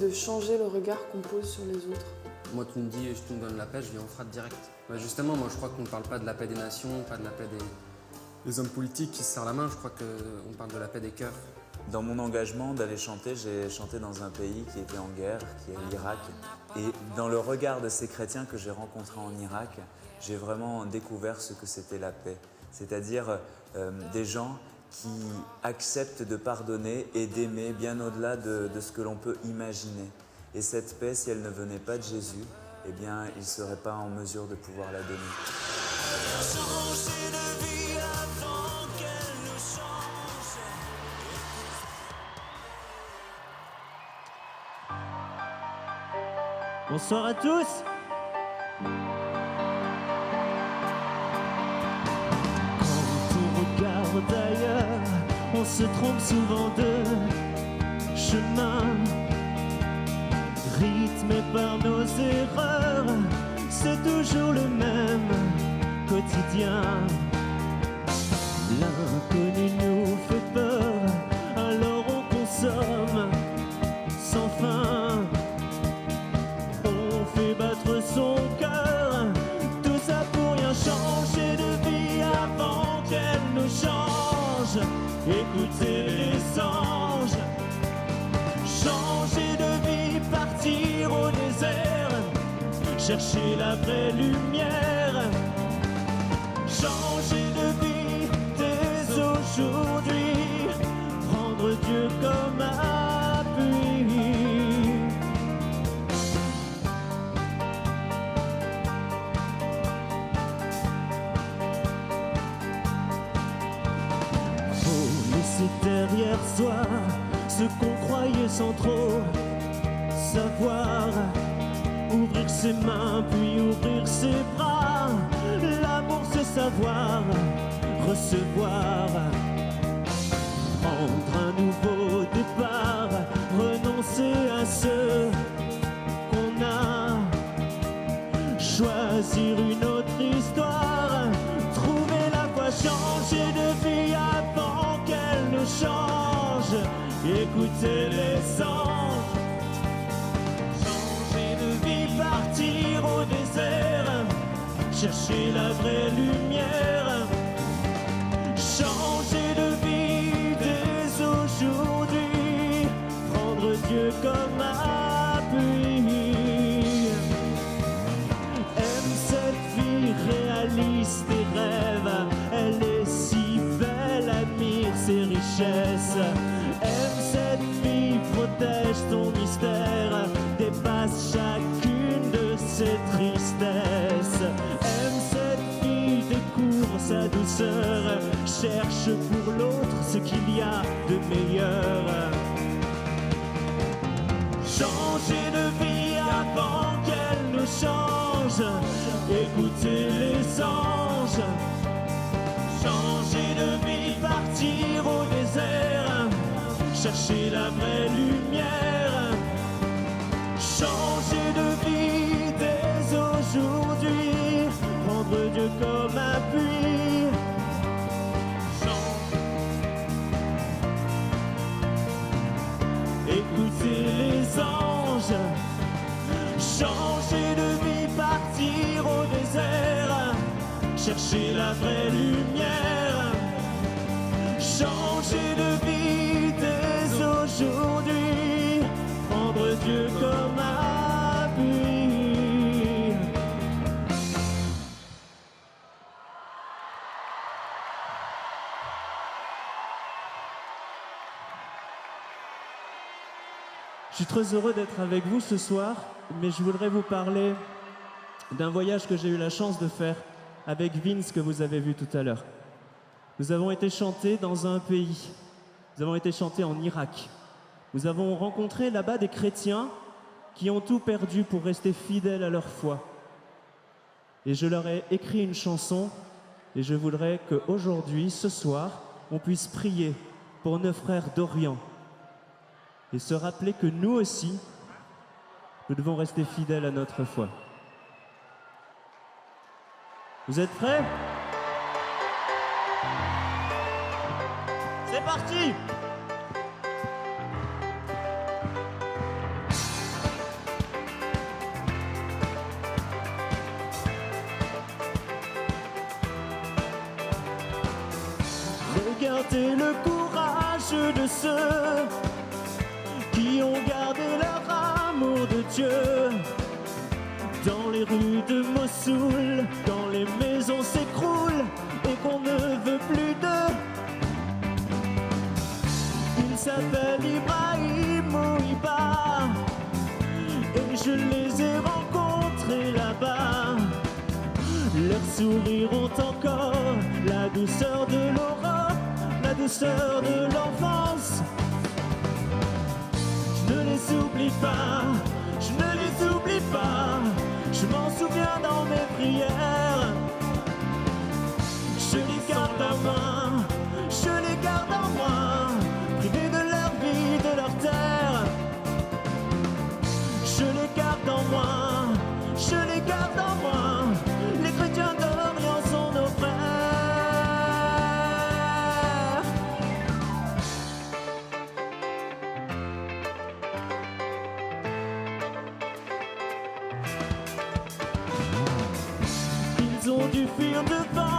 de changer le regard qu'on pose sur les autres. Moi, tu me dis, tu me donnes la paix, je viens en frappe direct. Justement, moi, je crois qu'on ne parle pas de la paix des nations, pas de la paix des hommes politiques qui se serrent la main, je crois qu'on parle de la paix des cœurs. Dans mon engagement d'aller chanter, j'ai chanté dans un pays qui était en guerre, qui est l'Irak. Et dans le regard de ces chrétiens que j'ai rencontrés en Irak, j'ai vraiment découvert ce que c'était la paix. C'est-à-dire des gens qui acceptent de pardonner et d'aimer bien au-delà de ce que l'on peut imaginer. Et cette paix, si elle ne venait pas de Jésus, eh bien, il ne serait pas en mesure de pouvoir la donner. Bonsoir à tous. Quand on regarde ailleurs, on se trompe souvent de chemin. Rythmé par nos erreurs, c'est toujours le même quotidien. L'inconnu nous fait peur, alors on consomme sans fin. On fait battre son cœur, tout ça pour rien changer de vie avant qu'elle nous change. Écoutez les anges, changer de vie, partir au désert, chercher la vraie lumière. Changer de vie dès aujourd'hui, prendre Dieu comme appui. Faut laisser derrière soi ce qu'on croyait sans trop savoir. Ouvrir ses mains puis ouvrir ses bras. L'amour c'est savoir recevoir. Prendre un nouveau départ, renoncer à ce qu'on a. Choisir une autre histoire, trouver la voie, changer de vie avant qu'elle ne change. Écouter les anges, changer de vie, partir au désert, chercher la vraie lumière. Changer de vie dès aujourd'hui, prendre Dieu comme appui. Aime cette vie réaliste et rêve, elle est si belle, admire ses richesses. Aime cette vie, protège ton mystère, dépasse chacune de ses tristesses. Aime cette vie, découvre sa douceur, cherche pour l'autre ce qu'il y a de meilleur. Changer de vie avant qu'elle ne change, écouter les anges. Changer de vie, partir au désert, chercher la vraie lumière. Changer de vie dès aujourd'hui, prendre Dieu comme appui. Écouter les anges, changer de vie, partir au désert, chercher la vraie lumière. Changer de vie dès aujourd'hui, prendre Dieu comme appui. Je suis très heureux d'être avec vous ce soir, mais je voudrais vous parler d'un voyage que j'ai eu la chance de faire avec Vince que vous avez vu tout à l'heure. Nous avons été chanter dans un pays, nous avons été chanter en Irak. Nous avons rencontré là-bas des chrétiens qui ont tout perdu pour rester fidèles à leur foi. Et je leur ai écrit une chanson et je voudrais qu'aujourd'hui, ce soir, on puisse prier pour nos frères d'Orient et se rappeler que nous aussi, nous devons rester fidèles à notre foi. Vous êtes prêts ? C'est parti ! J'ai gardé le courage de ceux qui ont gardé leur amour de Dieu. Dans les rues de Mossoul, quand les maisons s'écroulent et qu'on ne veut plus d'eux. Il s'appelle Ibrahim Ouiba et je les ai rencontrés là-bas. Leurs sourires ont encore la douceur de l'aurore, la douceur de l'enfance. Je ne les oublie pas, je ne les oublie pas. Je m'en souviens dans mes prières. Je les garde en moi, je les garde en moi, privés de leur vie, de leur terre. Je les garde en moi, je les garde en moi. Les chrétiens d'Orient sont nos frères. Ils ont dû fuir devant